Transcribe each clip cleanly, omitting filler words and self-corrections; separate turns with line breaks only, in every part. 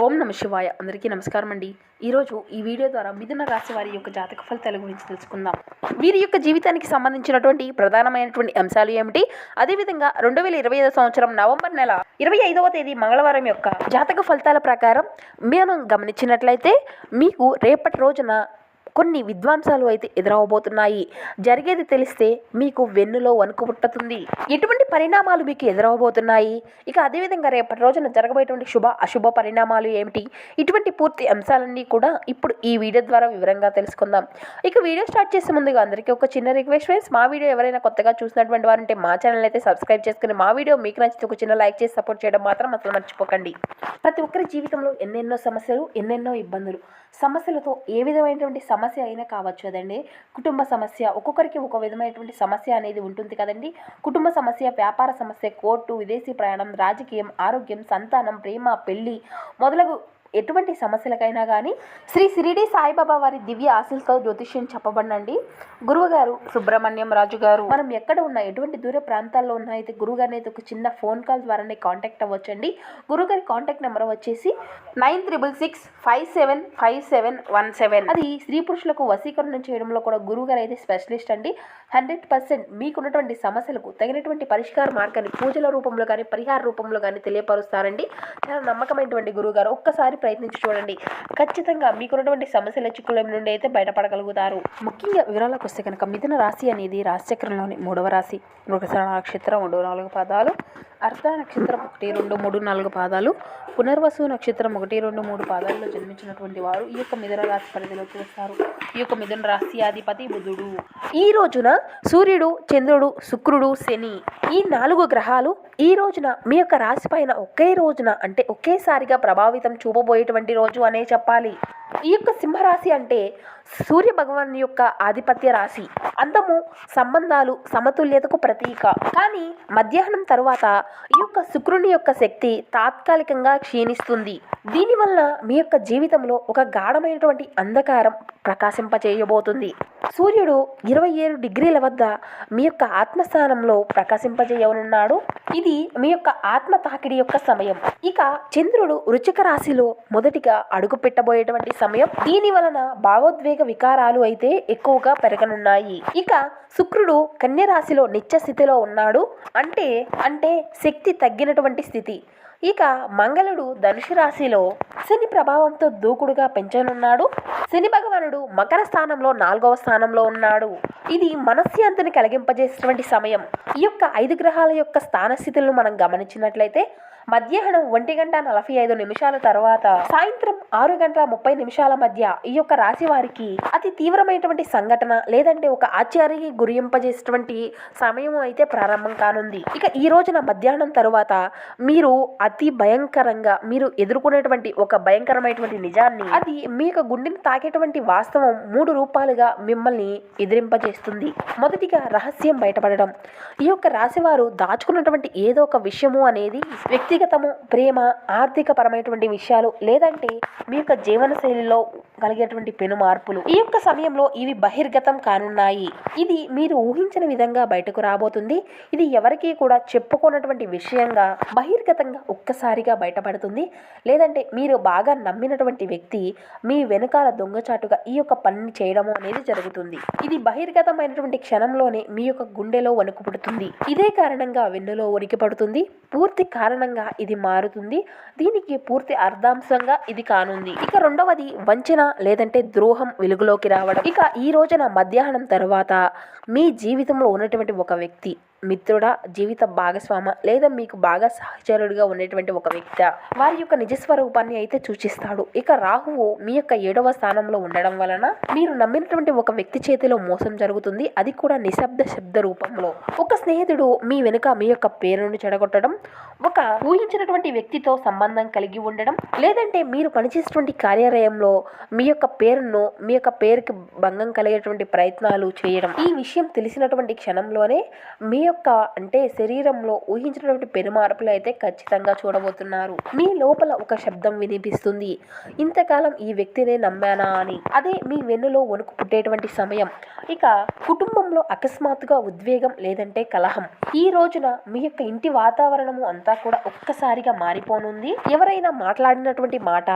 ఓం నమ శివాయ. అందరికీ నమస్కారం అండి. ఈరోజు ఈ వీడియో ద్వారా మిథున రాశి వారి యొక్క జాతక ఫలితాల గురించి తెలుసుకుందాం. వీరి యొక్క జీవితానికి సంబంధించినటువంటి ప్రధానమైనటువంటి అంశాలు ఏమిటి, అదేవిధంగా 2025 సంవత్సరం నవంబర్ నెల 25వ తేదీ మంగళవారం యొక్క జాతక ఫలితాల ప్రకారం మనం గమనించినట్లయితే మీకు రేపటి రోజున కొన్ని విధ్వంసాలు అయితే ఎదురవబోతున్నాయి. జరిగేది తెలిస్తే మీకు వెన్నులో వణుకు పుట్టుతుంది. ఎటువంటి పరిణామాలు మీకు ఎదురవబోతున్నాయి, ఇక అదేవిధంగా రేపటి రోజున జరగబోయేటువంటి శుభ అశుభ పరిణామాలు ఏమిటి, ఇటువంటి పూర్తి అంశాలన్నీ కూడా ఇప్పుడు ఈ వీడియో ద్వారా వివరంగా తెలుసుకుందాం. ఇక వీడియో స్టార్ట్ చేసే ముందుగా అందరికీ ఒక చిన్న రిక్వెస్ట్ ఫ్రెండ్స్, మా వీడియో ఎవరైనా కొత్తగా చూసినటువంటి వారు ఉంటే మా ఛానల్ అయితే సబ్స్క్రైబ్ చేసుకుని మా వీడియో మీకు నచ్చితే ఒక చిన్న లైక్ చేసి సపోర్ట్ చేయడం మాత్రం అసలు మర్చిపోకండి. ప్రతి ఒక్కరి జీవితంలో ఎన్నెన్నో సమస్యలు, ఎన్నెన్నో ఇబ్బందులు. సమస్యలతో ఏ విధమైనటువంటి సమస్య అయినా కావచ్చు కదండి. కుటుంబ సమస్య, ఒక్కొక్కరికి ఒక విధమైనటువంటి సమస్య అనేది ఉంటుంది కదండి. కుటుంబ సమస్య, వ్యాపార సమస్య, కోర్టు, విదేశీ ప్రయాణం, రాజకీయం, ఆరోగ్యం, సంతానం, ప్రేమ, పెళ్లి మొదలగు ఎటువంటి సమస్యలకైనా కానీ శ్రీ షిరిడి సాయిబాబా వారి దివ్య ఆశీస్సులతో జ్యోతిష్యం చెప్పబడినండి. గురువుగారు సుబ్రహ్మణ్యం రాజు గారు. మనం ఎక్కడ ఉన్నా, ఎటువంటి దూర ప్రాంతాల్లో ఉన్నా అయితే గురువుగారిని అయితే ఒక చిన్న ఫోన్ కాల్ ద్వారానే కాంటాక్ట్ అవ్వచ్చండి. గురువుగారి కాంటాక్ట్ నెంబర్ వచ్చేసి 9666575717. అది స్త్రీ పురుషులకు వశీకరణ చేయడంలో కూడా గురువుగారు అయితే స్పెషలిస్ట్ అండి. 100% మీకున్నటువంటి సమస్యలకు తగినటువంటి పరిష్కార మార్గాన్ని పూజల రూపంలో కానీ పరిహార రూపంలో కానీ తెలియపరుస్తారండి. చాలా నమ్మకమైనటువంటి గురువుగారు. ఒక్కసారి ప్రయత్నించి చూడండి, ఖచ్చితంగా మీకున్నటువంటి సమస్యల చిక్కుల నుండి అయితే బయటపడగలుగుతారు. ముఖ్యంగా వివరాలకు వస్తే కనుక మిథున రాశి అనేది రాశిచక్రంలోని 3వ రాశి. మృగశిర నక్షత్రం 4 పాదాలు, అర్ధ నక్షత్రం 1, 2, 3, 4 పాదాలు, పునర్వసు నక్షత్రం 1, 2, 3 పాదాల్లో జన్మించినటువంటి వారు ఈ యొక్క మిథున రాశి పరిధిలోకి వస్తారు. ఈ యొక్క మిథున రాశి అధిపతి బుధుడు. ఈ రోజున సూర్యుడు, చంద్రుడు, శుక్రుడు, శని ఈ 4 గ్రహాలు ఈ రోజున మీ యొక్క రాశి పైన ఒకే రోజున అంటే ఒకేసారిగా ప్రభావితం చూపబోయేటువంటి రోజు అనే చెప్పాలి. ఈ యొక్క సింహరాశి అంటే సూర్య భగవాన్ యొక్క ఆధిపత్య రాశి. అందము, సంబంధాలు, సమతుల్యతకు ప్రతీక. కానీ మధ్యాహ్నం తరువాత ఈ యొక్క శుక్రుని యొక్క శక్తి తాత్కాలికంగా క్షీణిస్తుంది. దీనివల్ల మీ యొక్క జీవితంలో ఒక గాఢమైనటువంటి అంధకారం ప్రకాశింపజేయబోతుంది. సూర్యుడు 27 డిగ్రీల వద్ద మీ యొక్క ఆత్మస్థానంలో ప్రకాశింపజేయనున్నాడు. ఇది మీ యొక్క ఆత్మ తాకిడి యొక్క సమయం. ఇక చంద్రుడు వృశ్చిక రాశిలో మొదటిగా అడుగు పెట్టబోయేటువంటి సమయం. దీని వలన భావోద్వేగ వికారాలు అయితే ఎక్కువగా పెరగనున్నాయి. ఇక శుక్రుడు కన్య రాశిలో నిత్య స్థితిలో ఉన్నాడు. అంటే శక్తి తగ్గినటువంటి స్థితి. ఇక మంగళుడు ధనుసు రాశిలో శని ప్రభావంతో దూకుడుగా పెంచనున్నాడు. శని భగవానుడు మకర స్థానంలో 4వ స్థానంలో ఉన్నాడు. ఇది మనశ్శాంతిని కలిగింపజేసేటువంటి సమయం. ఈ యొక్క 5 గ్రహాల యొక్క స్థానస్థితులను మనం గమనించినట్లయితే మధ్యాహ్నం 1:45 తర్వాత సాయంత్రం 6:30 మధ్య ఈ యొక్క రాశి వారికి అతి తీవ్రమైనటువంటి సంఘటన లేదంటే ఒక ఆశ్చర్యానికి గురింపజేసేటువంటి సమయం అయితే ప్రారంభం కానుంది. ఇక ఈ రోజున మధ్యాహ్నం తరువాత మీరు అతి భయంకరంగా మీరు ఎదుర్కొనేటువంటి ఒక భయంకరమైనటువంటి నిజాన్ని, అది మీ యొక్క గుండెని తాకేటువంటి వాస్తవం 3 రూపాలుగా మిమ్మల్ని ఎదిరింపజేస్తుంది. మొదటిగా రహస్యం బయటపడడం. ఈ యొక్క రాశివారు దాచుకున్నటువంటి ఏదో ఒక విషయము అనేది వ్యక్తిగతము, ప్రేమ, ఆర్థిక పరమైనటువంటి విషయాలు లేదంటే మీ యొక్క జీవన శైలిలో కలిగేటువంటి పెను మార్పులు ఈ యొక్క సమయంలో ఇవి బహిర్గతం కానున్నాయి. ఇది మీరు ఊహించిన విధంగా బయటకు రాబోతుంది. ఇది ఎవరికీ కూడా చెప్పుకున్నటువంటి విషయంగా బహిర్గతంగా ఒక్కసారిగా బయటపడుతుంది. లేదంటే మీరు బాగా నమ్మినటువంటి వ్యక్తి మీ వెనకాల దొంగచాటుగా ఈ యొక్క పనిని చేయడము అనేది జరుగుతుంది. ఇది బహిర్గతమైనటువంటి క్షణంలోనే మీ యొక్క గుండెలో వణుకు పుడుతుంది. ఇదే కారణంగా వెన్నులో ఉనికి పడుతుంది. పూర్తి కారణంగా ఇది మారుతుంది. దీనికి పూర్తి అర్థాంశంగా ఇది కానుంది. ఇక రెండవది వంచన లేదంటే ద్రోహం వెలుగులోకి రావడం. ఇక ఈ రోజున మధ్యాహ్నం తర్వాత మీ జీవితంలో ఉన్నటువంటి ఒక వ్యక్తి, మిత్రుడా, జీవిత భాగస్వామ లేదా మీకు బాగా సహచరుడిగా ఉన్నటువంటి ఒక వ్యక్తి వారి యొక్క నిజస్వరూపాన్ని అయితే సూచిస్తాడు. ఇక రాహువు మీ యొక్క 7వ స్థానంలో ఉండడం వలన మీరు నమ్మినటువంటి ఒక వ్యక్తి చేతిలో మోసం జరుగుతుంది. అది కూడా నిశ్శబ్ద శబ్ద రూపంలో. ఒక స్నేహితుడు మీ వెనుక మీ యొక్క పేరును చెడగొట్టడం, ఒక ఊహించినటువంటి వ్యక్తితో సంబంధం కలిగి ఉండడం లేదంటే మీరు పనిచేసేటువంటి కార్యాలయంలో మీ యొక్క పేరుకి భంగం కలిగేటువంటి ప్రయత్నాలు చేయడం. ఈ విషయం తెలిసినటువంటి క్షణంలోనే మీ యొక్క యొక్క అంటే శరీరంలో ఊహించినటువంటి పెనుమార్పులు అయితే ఖచ్చితంగా చూడబోతున్నారు. మీ లోపల ఒక శబ్దం వినిపిస్తుంది, ఇంతకాలం ఈ వ్యక్తినే నమ్మానా అని. అదే మీ వెన్నులో వణుకు పుట్టేటువంటి సమయం. ఇక కుటుంబంలో అకస్మాత్తుగా ఉద్వేగం లేదంటే కలహం. ఈ రోజున మీ యొక్క ఇంటి వాతావరణము అంతా కూడా ఒక్కసారిగా మారిపోనుంది. ఎవరైనా మాట్లాడినటువంటి మాట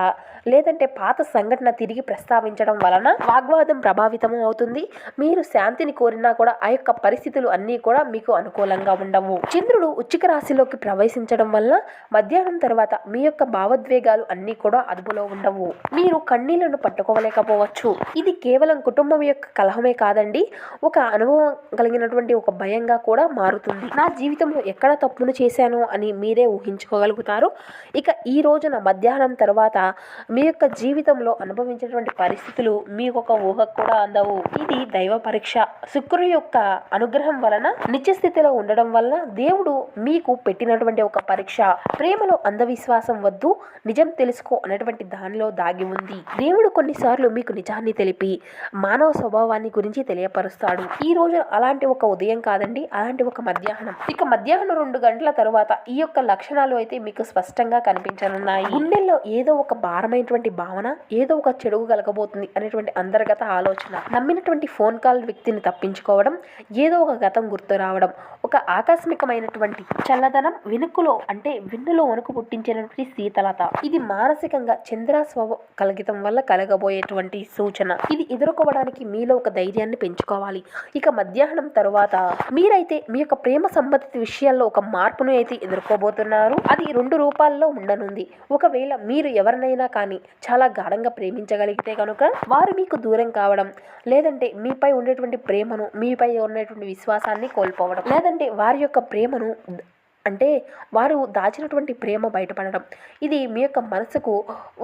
లేదంటే పాత సంఘటన తిరిగి ప్రస్తావించడం వలన వాగ్వాదం ప్రభావితం అవుతుంది. మీరు శాంతిని కోరినా కూడా ఆ యొక్క పరిస్థితులు అన్నీ కూడా మీకు అనుకూలంగా ఉండవు. చంద్రుడు వృశ్చిక రాశిలోకి ప్రవేశించడం వల్ల మధ్యాహ్నం తర్వాత మీ యొక్క భావోద్వేగాలు అన్నీ కూడా అదుపులో ఉండవు. మీరు కన్నీళ్లను పట్టుకోలేకపోవచ్చు. ఇది కేవలం కుటుంబం యొక్క కలహమే కాదండి, ఒక అనుభవం కలిగినటువంటి ఒక భయంగా కూడా మారుతుంది. నా జీవితంలో ఎక్కడ తప్పును చేశాను అని మీరే ఊహించుకోగలుగుతారు. ఇక ఈ రోజున మధ్యాహ్నం తర్వాత మీ యొక్క జీవితంలో అనుభవించినటువంటి పరిస్థితులు మీకు ఒక ఊహకు కూడా అందవు. ఇది దైవ పరీక్ష. శుక్రుడి యొక్క అనుగ్రహం వలన నిత్యస్థితిలో ఉండడం వలన దేవుడు మీకు పెట్టినటువంటి ఒక పరీక్ష. ప్రేమలో అంధవిశ్వాసం వద్దు, నిజం తెలుసుకో అనేటువంటి దానిలో దాగి ఉంది. దేవుడు కొన్నిసార్లు మీకు నిజాన్ని తెలిపి మానవ స్వభావాన్ని గురించి తెలియపరుస్తాడు. ఈ రోజు అలాంటి ఒక ఉదయం కాదండి, అలాంటి ఒక మధ్యాహ్నం. ఇక మధ్యాహ్నం 2 గంటల తరువాత ఈ యొక్క లక్షణాలు అయితే మీకు స్పష్టంగా కనిపించనున్నాయి. గుండెల్లో ఏదో ఒక భారమైనటువంటి భావన, ఏదో ఒక చెడు కలగబోతుంది అనేటువంటి అంతర్గత ఆలోచన, నమ్మినటువంటి ఫోన్ కాల్ వ్యక్తిని తప్పించుకోవడం, ఏదో ఒక గతం గుర్తు రావడం, ఒక ఆకస్మికమైనటువంటి చల్లదనం, వెనుకలో అంటే వెన్నులో వణుకు పుట్టించేటువంటి శీతలత. ఇది మానసికంగా చంద్రాస్వ కలగటం వల్ల కలగబోయేటువంటి సూచన. ఇది ఎదుర్కోవడానికి మీలో ఒక ధైర్యాన్ని పెంచుకోవాలి. ఇక మధ్యాహ్నం తరువాత మీరైతే మీ యొక్క ప్రేమ సంబంధిత విషయాల్లో ఒక మార్పును అయితే ఎదుర్కోబోతున్నారు. అది 2 రూపాల్లో ఉండనుంది. ఒకవేళ మీరు ఎవరినైనా కానీ చాలా గాఢంగా ప్రేమించగలిగితే కనుక వారు మీకు దూరం కావడం, లేదంటే మీపై ఉండేటువంటి ప్రేమను, మీపై ఉన్నటువంటి విశ్వాసాన్ని కోల్పోవడం, లేదంటే వారి యొక్క ప్రేమను అంటే వారు దాచినటువంటి ప్రేమ బయటపడడం, ఇది మీ యొక్క మనసుకు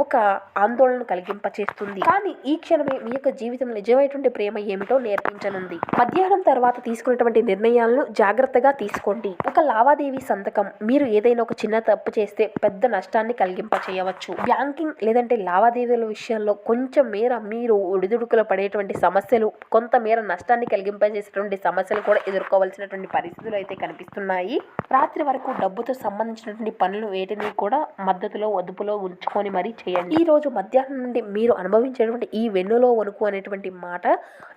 ఒక ఆందోళన కలిగింపచేస్తుంది. కానీ ఈ క్షణమే మీ యొక్క జీవితం నిజమైనటువంటి ప్రేమ ఏమిటో నేర్పించనుంది. మధ్యాహ్నం తర్వాత తీసుకున్నటువంటి నిర్ణయాలను జాగ్రత్తగా తీసుకోండి. ఒక లావాదేవీ సంతకం, మీరు ఏదైనా ఒక చిన్న తప్పు చేస్తే పెద్ద నష్టాన్ని కలిగింపచేయవచ్చు. బ్యాంకింగ్ లేదంటే లావాదేవీల విషయంలో కొంచెం మేర మీరు ఒడిదుడుకులు పడేటువంటి సమస్యలు, కొంతమేర నష్టాన్ని కలిగింపజేసేటువంటి సమస్యలు కూడా ఎదుర్కోవాల్సినటువంటి పరిస్థితులు అయితే కనిపిస్తున్నాయి. రాత్రి వరకు డబ్బుతో సంబంధించినటువంటి పనులు వేటిని కూడా మద్దతులో అదుపులో ఉంచుకొని మరీ చేయండి. ఈ రోజు మధ్యాహ్నం నుండి మీరు అనుభవించేటువంటి ఈ వెన్నులో వణుకు అనేటువంటి మాట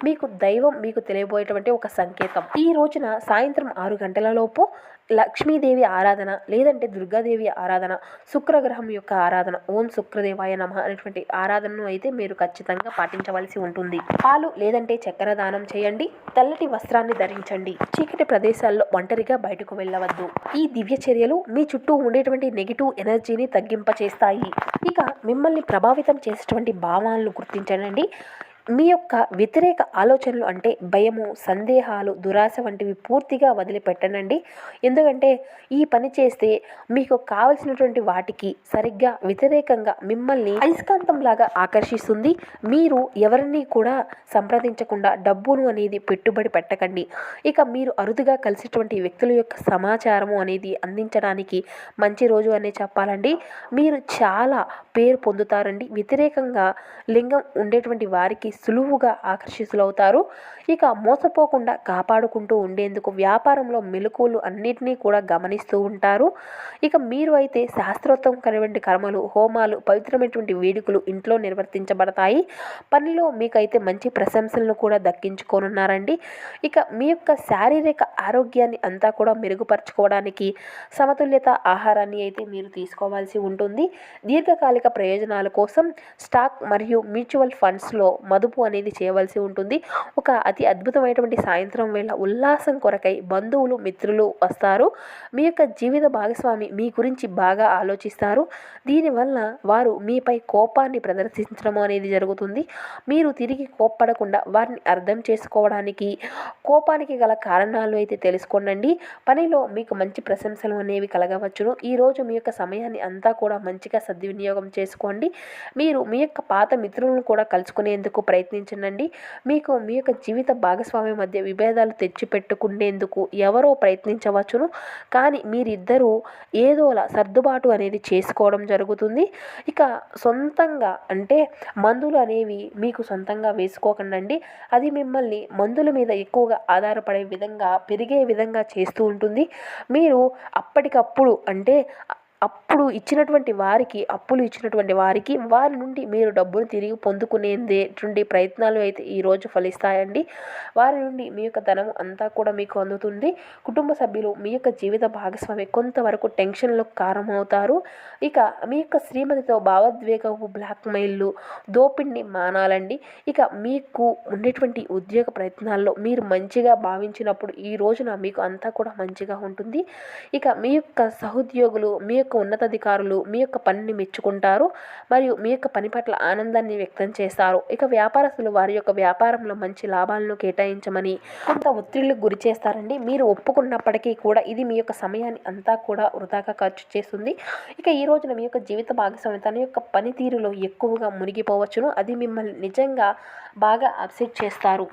మీకు దైవం మీకు తెలియబోయేటువంటి ఒక సంకేతం. ఈ రోజున సాయంత్రం 6 గంటల లోపు లక్ష్మీదేవి ఆరాధన, లేదంటే దుర్గాదేవి ఆరాధన, శుక్రగ్రహం యొక్క ఆరాధన, ఓం శుక్రదేవాయ నమః అనేటువంటి ఆరాధనను అయితే మీరు ఖచ్చితంగా పాటించవలసి ఉంటుంది. పాలు లేదంటే చక్కెర దానం చేయండి. తెల్లటి వస్త్రాన్ని ధరించండి. చీకటి ప్రదేశాల్లో ఒంటరిగా బయటకు వెళ్ళవద్దు. ఈ దివ్య చర్యలు మీ చుట్టూ ఉండేటువంటి నెగిటివ్ ఎనర్జీని తగ్గింపచేస్తాయి. ఇక మిమ్మల్ని ప్రభావితం చేసేటువంటి భావాలను గుర్తించండి. మీ యొక్క వ్యతిరేక ఆలోచనలు అంటే భయము, సందేహాలు, దురాశ వంటివి పూర్తిగా వదిలిపెట్టనండి. ఎందుకంటే ఈ పని చేస్తే మీకు కావలసినటువంటి వాటికి సరిగ్గా వ్యతిరేకంగా మిమ్మల్ని అయస్కాంతంలాగా ఆకర్షిస్తుంది. మీరు ఎవరిని కూడా సంప్రదించకుండా డబ్బును అనేది పెట్టుబడి పెట్టకండి. ఇక మీరు అరుదుగా కలిసేటువంటి వ్యక్తుల యొక్క సమాచారము అనేది అందించడానికి మంచి రోజు అనే చెప్పాలండి. మీరు చాలా పేరు పొందుతారండి. వ్యతిరేకంగా లింగం ఉండేటువంటి వారికి సులువుగా ఆకర్షితులవుతారు. ఇక మోసపోకుండా కాపాడుకుంటూ ఉండేందుకు వ్యాపారంలో మెలకువలు అన్నిటినీ కూడా గమనిస్తూ ఉంటారు. ఇక మీరు అయితే శాస్త్రోక్తమైనటువంటి కర్మలు, హోమాలు, పవిత్రమైనటువంటి వేడుకలు ఇంట్లో నిర్వర్తించబడతాయి. పనిలో మీకైతే మంచి ప్రశంసలను కూడా దక్కించుకోనున్నారండి. ఇక మీ యొక్క శారీరక ఆరోగ్యాన్ని అంతా కూడా మెరుగుపరచుకోవడానికి సమతుల్యత ఆహారాన్ని అయితే మీరు తీసుకోవాల్సి ఉంటుంది. దీర్ఘకాలిక ప్రయోజనాల కోసం స్టాక్ మరియు మ్యూచువల్ ఫండ్స్లో మదుపు అనేది చేయవలసి ఉంటుంది. ఒక అతి అద్భుతమైనటువంటి సాయంత్రం వేళ ఉల్లాసం కొరకై బంధువులు, మిత్రులు వస్తారు. మీ యొక్క జీవిత భాగస్వామి మీ గురించి బాగా ఆలోచిస్తారు. దీనివల్ల వారు మీపై కోపాన్ని ప్రదర్శించడం అనేది జరుగుతుంది. మీరు తిరిగి కోప్పడకుండా వారిని అర్థం చేసుకోవడానికి కోపానికి గల కారణాలు అయితే తెలుసుకోండి. పనిలో మీకు మంచి ప్రశంసలు అనేవి కలగవచ్చును. ఈరోజు మీ యొక్క సమయాన్ని అంతా కూడా మంచిగా సద్వినియోగం చేసుకోండి. మీరు మీ యొక్క పాత మిత్రులను కూడా కలుసుకునేందుకు ప్రయత్నించండి. మీకు మీ యొక్క జీవిత భాగస్వామి మధ్య విభేదాలు తెచ్చిపెట్టుకునేందుకు ఎవరో ప్రయత్నించవచ్చును, కానీ మీరిద్దరూ ఏదోలా సర్దుబాటు అనేది చేసుకోవడం జరుగుతుంది. ఇక సొంతంగా అంటే మందులు అనేవి మీకు సొంతంగా వేసుకోకండి. అది మిమ్మల్ని మందుల మీద ఎక్కువగా ఆధారపడే విధంగా పెరిగే విధంగా చేస్తూ ఉంటుంది. మీరు అప్పటికప్పుడు అంటే అప్పుడు ఇచ్చినటువంటి వారికి అప్పులు ఇచ్చినటువంటి వారికి వారి నుండి మీరు డబ్బులు తిరిగి పొందుకునేటువంటి ప్రయత్నాలు అయితే ఈరోజు ఫలిస్తాయండి. వారి నుండి మీ యొక్క ధనం అంతా కూడా మీకు అందుతుంది. కుటుంబ సభ్యులు మీ యొక్క జీవిత భాగస్వామి కొంతవరకు టెన్షన్లకు కారణమవుతారు. ఇక మీ యొక్క శ్రీమతితో భావోద్వేగపు బ్లాక్మెయిల్లు దోపిడిని మానాలండి. ఇక మీకు ఉండేటువంటి ఉద్యోగ ప్రయత్నాల్లో మీరు మంచిగా భావించినప్పుడు ఈ రోజున మీకు అంతా కూడా మంచిగా ఉంటుంది. ఇక మీ యొక్క సహోద్యోగులు మీ యొక్క ఉన్నతాధికారులు మీ యొక్క పనిని మెచ్చుకుంటారు మరియు మీ యొక్క పని పట్ల ఆనందాన్ని వ్యక్తం చేస్తారు. ఇక వ్యాపారస్తులు వారి యొక్క వ్యాపారంలో మంచి లాభాలను కేటాయించమని కొంత ఒత్తిళ్లకు గురి చేస్తారండి. మీరు ఒప్పుకున్నప్పటికీ కూడా ఇది మీ యొక్క సమయాన్ని అంతా కూడా వృధాగా ఖర్చు చేస్తుంది. ఇక ఈ రోజున మీ యొక్క జీవిత భాగస్వామి తన యొక్క పనితీరులో ఎక్కువగా మునిగిపోవచ్చును. అది మిమ్మల్ని నిజంగా బాగా అప్సెట్ చేస్తారు.